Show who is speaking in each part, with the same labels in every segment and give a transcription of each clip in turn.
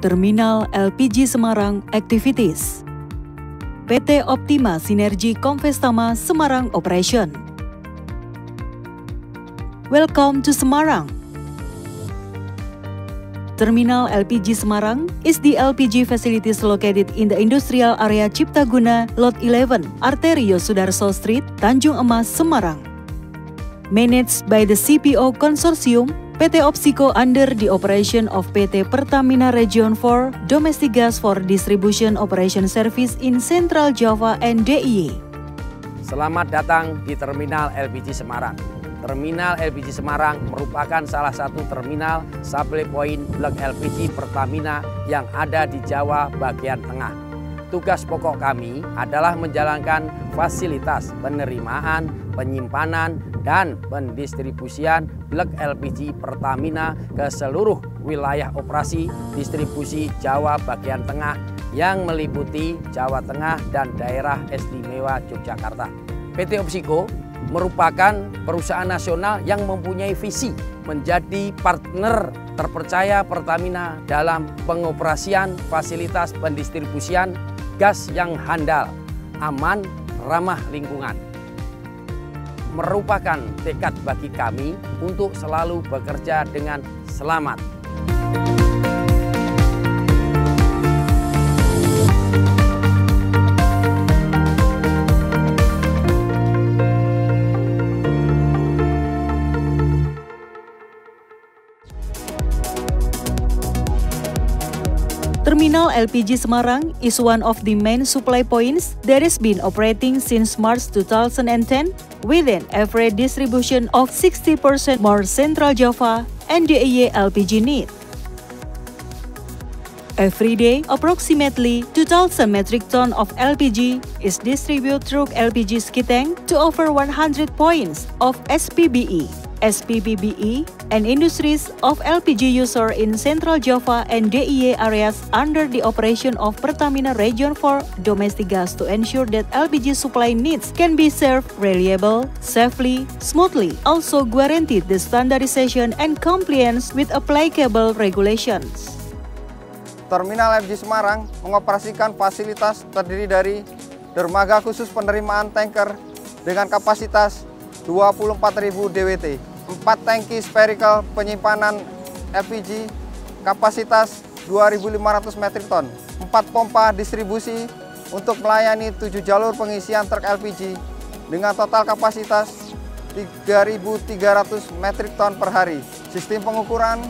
Speaker 1: Terminal LPG Semarang Activities. PT Optima Sinergi Komvestama Semarang Operation. Welcome to Semarang. Terminal LPG Semarang is the LPG facilities located in the industrial area Ciptaguna, Lot 11, Arterio Sudarso Street, Tanjung Emas, Semarang. Managed by the CPO Consortium, PT Opsiko under the operation of PT Pertamina Region 4 Domestic Gas for Distribution Operation Service in Central Java and DIY.
Speaker 2: Selamat datang di Terminal LPG Semarang. Terminal LPG Semarang merupakan salah satu terminal supply point blok LPG Pertamina yang ada di Jawa bagian tengah. Tugas pokok kami adalah menjalankan fasilitas penerimaan, penyimpanan, dan pendistribusian blok LPG Pertamina ke seluruh wilayah operasi distribusi Jawa bagian tengah yang meliputi Jawa Tengah dan daerah istimewa Yogyakarta. PT Opsiko merupakan perusahaan nasional yang mempunyai visi menjadi partner terpercaya Pertamina dalam pengoperasian fasilitas pendistribusian gas yang handal, aman, ramah lingkungan. Merupakan tekad bagi kami untuk selalu bekerja dengan selamat.
Speaker 1: Terminal LPG Semarang is one of the main supply points that has been operating since March 2010 with an average distribution of 60% more Central Java and DIY LPG need. Every day, approximately 2,000 metric ton of LPG is distributed through LPG Skiteng to over 100 points of SPBE, SPPBE, and industries of LPG user in Central Java and DIY areas under the operation of Pertamina Region 4 Domestic Gas to ensure that LPG supply needs can be served reliable, safely, smoothly, also guaranteed the standardization and compliance with applicable regulations.
Speaker 3: Terminal LPG Semarang mengoperasikan fasilitas terdiri dari dermaga khusus penerimaan tanker dengan kapasitas 24.000 DWT, 4 tangki spherical penyimpanan LPG kapasitas 2.500 metrik ton, 4 pompa distribusi untuk melayani 7 jalur pengisian truk LPG dengan total kapasitas 3.300 metrik ton per hari, sistem pengukuran,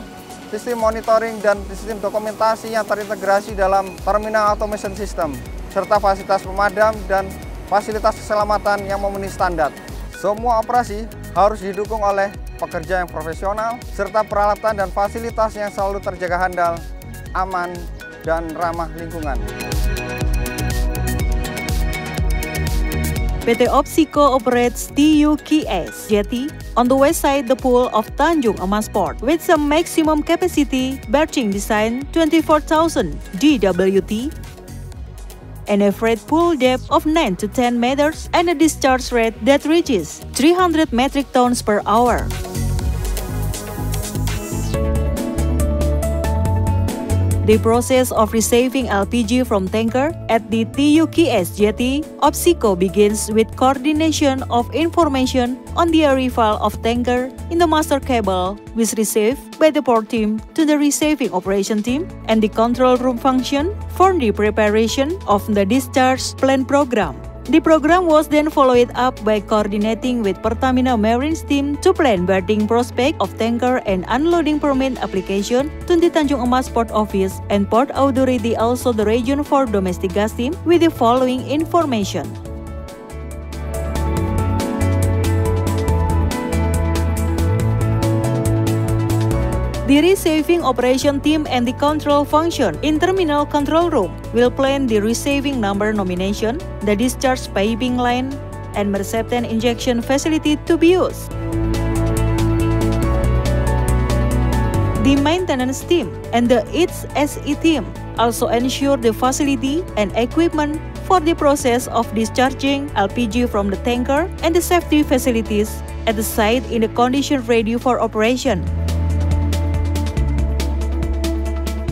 Speaker 3: sistem monitoring, dan sistem dokumentasi yang terintegrasi dalam terminal automation system, serta fasilitas pemadam dan fasilitas keselamatan yang memenuhi standar. Semua operasi harus didukung oleh pekerja yang profesional, serta peralatan dan fasilitas yang selalu terjaga handal, aman, dan ramah lingkungan.
Speaker 1: PT Opsiko operates TUKS jetty on the west side the pool of Tanjung Emas Port with some maximum capacity berthing design 24,000 DWT and a freight pool depth of 9 to 10 meters and a discharge rate that reaches 300 metric tons per hour. The process of receiving LPG from tanker at the TUKS jetty Opsiko begins with coordination of information on the arrival of tanker in the master cable, which received by the port team to the receiving operation team and the control room function for the preparation of the discharge plan program. The program was then followed up by coordinating with Pertamina Marine's team to plan berthing prospect of tanker and unloading permit application to the Tanjung Emas Port Office and Port Authority, also the Region 4 Domestic Gas team, with the following information. The receiving operation team and the control function in terminal control room will plan the receiving number nomination, the discharge piping line, and Mercepten injection facility to be used. The maintenance team and the ITS SE team also ensure the facility and equipment for the process of discharging LPG from the tanker and the safety facilities at the site in the condition ready for operation.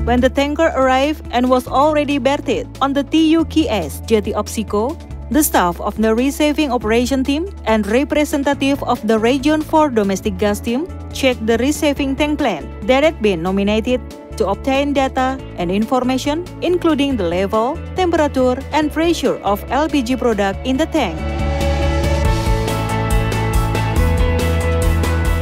Speaker 1: When the tanker arrived and was already berthed on the TUKS Jetty Opsiko, the staff of the receiving operation team and representative of the Region 4 Domestic Gas Team checked the receiving tank plant that had been nominated to obtain data and information including the level, temperature, and pressure of LPG product in the tank.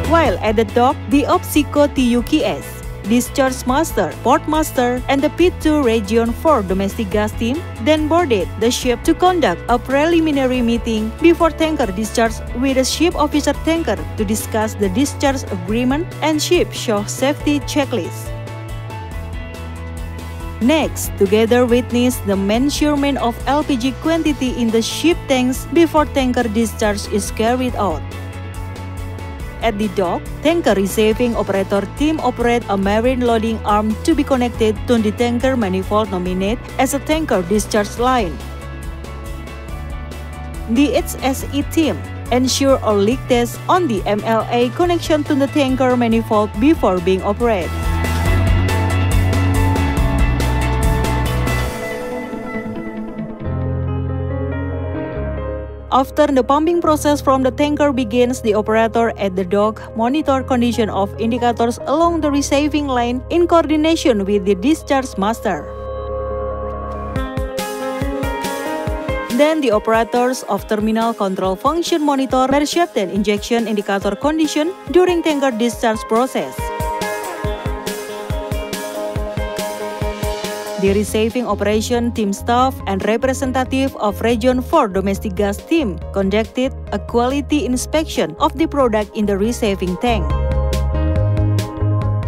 Speaker 1: While at the dock, the Opsiko TUKS, Discharge Master, Port Master, and the P2 Region 4 Domestic Gas Team then boarded the ship to conduct a preliminary meeting before tanker discharge with a ship officer tanker to discuss the discharge agreement and ship show safety checklist. Next, together witness the measurement of LPG quantity in the ship tanks before tanker discharge is carried out. At the dock, tanker receiving operator team operate a marine loading arm to be connected to the tanker manifold nominated as a tanker discharge line. The HSE team ensure a leak test on the MLA connection to the tanker manifold before being operated. After the pumping process from the tanker begins, the operator at the dock monitor condition of indicators along the receiving line in coordination with the discharge master. Then the operators of terminal control function monitor Merchant injection indicator condition during tanker discharge process. The receiving operation team staff and representative of Region 4 Domestic Gas Team conducted a quality inspection of the product in the receiving tank.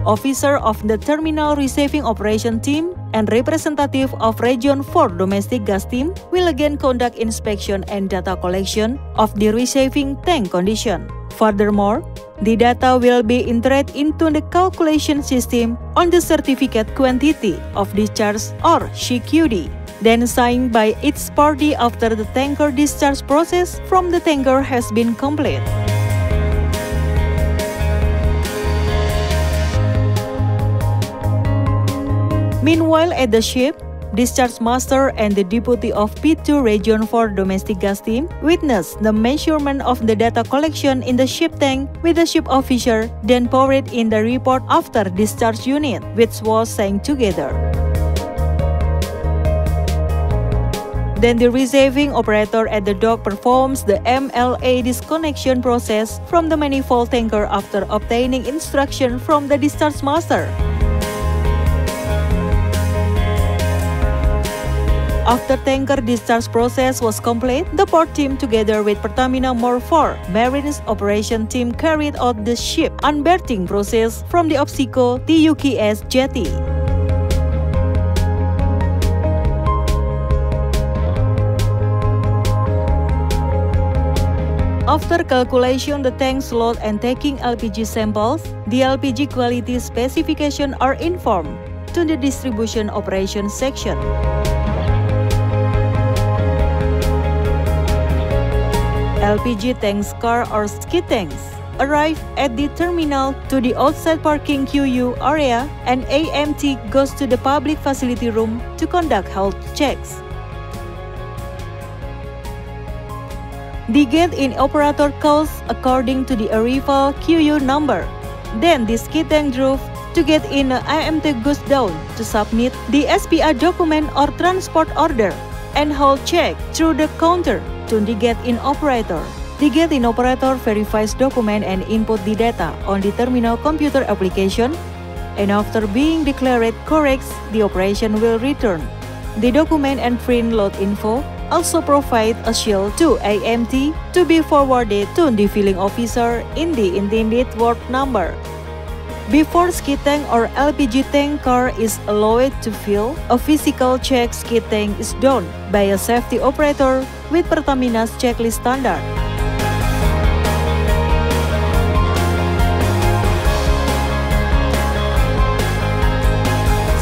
Speaker 1: Officer of the Terminal Receiving Operation Team and representative of Region 4 Domestic Gas Team will again conduct inspection and data collection of the receiving tank condition. Furthermore, the data will be entered into the calculation system on the certificate quantity of discharge or CQD, then signed by each party after the tanker discharge process from the tanker has been complete. Meanwhile, at the ship, Discharge Master and the Deputy of P2 Region 4 Domestic Gas Team witnessed the measurement of the data collection in the ship tank with the ship officer, then poured in the report after discharge unit, which was signed together. Then the receiving operator at the dock performs the MLA disconnection process from the manifold tanker after obtaining instruction from the Discharge Master. After tanker discharge process was complete, the port team together with Pertamina More 4 Marines Operation Team carried out the ship unberthing process from the Opsiko TUKS jetty. After calculation the tank's load and taking LPG samples, the LPG quality specifications are informed to the distribution operation section. LPG tanks car or skid tanks arrive at the terminal to the outside parking QU area and AMT goes to the public facility room to conduct health checks. The gate-in operator calls according to the arrival QU number. Then the skid tank drove to get in AMT goes down to submit the SPA document or transport order and health check through the counter to the gate-in operator. The gate-in operator verifies document and input the data on the terminal computer application, and after being declared correct, the operation will return the document and print load info. Also provide a shield to AMT to be forwarded to the filling officer in the intended ward number. Before skid tank or LPG tank car is allowed to fill, a physical check skid tank is done by a safety operator with Pertamina's checklist standard.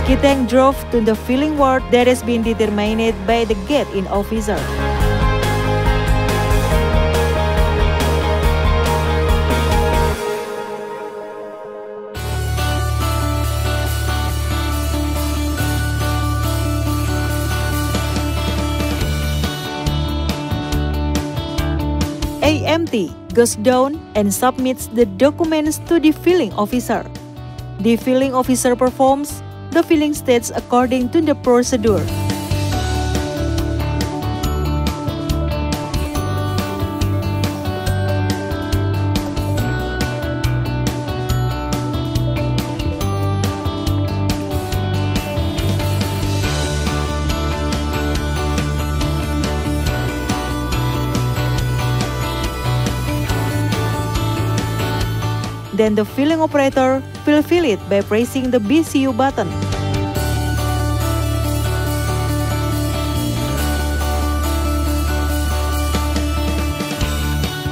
Speaker 1: Skid tank drove to the filling ward that has been determined by the gate-in officer. goes down and submits the documents to the filling officer. The filling officer performs the filling steps according to the procedure. Then the filling operator will fill it by pressing the BCU button.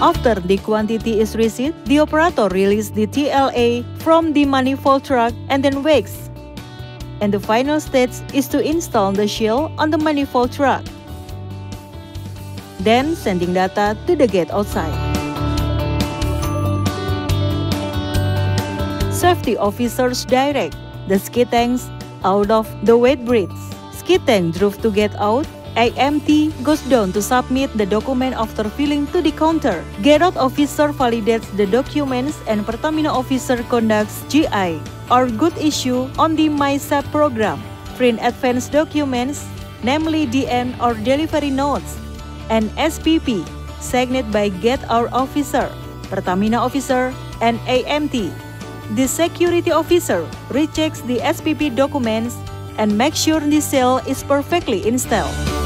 Speaker 1: After the quantity is received, the operator releases the TLA from the manifold truck and then wakes. And the final stage is to install the shell on the manifold truck, then sending data to the gate outside. Safety officers direct the skid tanks out of the weight bridge. Skid tank drove to get out. AMT goes down to submit the document after filling to the counter. Get out officer validates the documents and Pertamina officer conducts GI or good issue on the MySAP program. Print advanced documents, namely DN or delivery notes, and SPP, signed by Get Out officer, Pertamina officer, and AMT. The security officer rechecks the SPP documents and makes sure the cell is perfectly installed.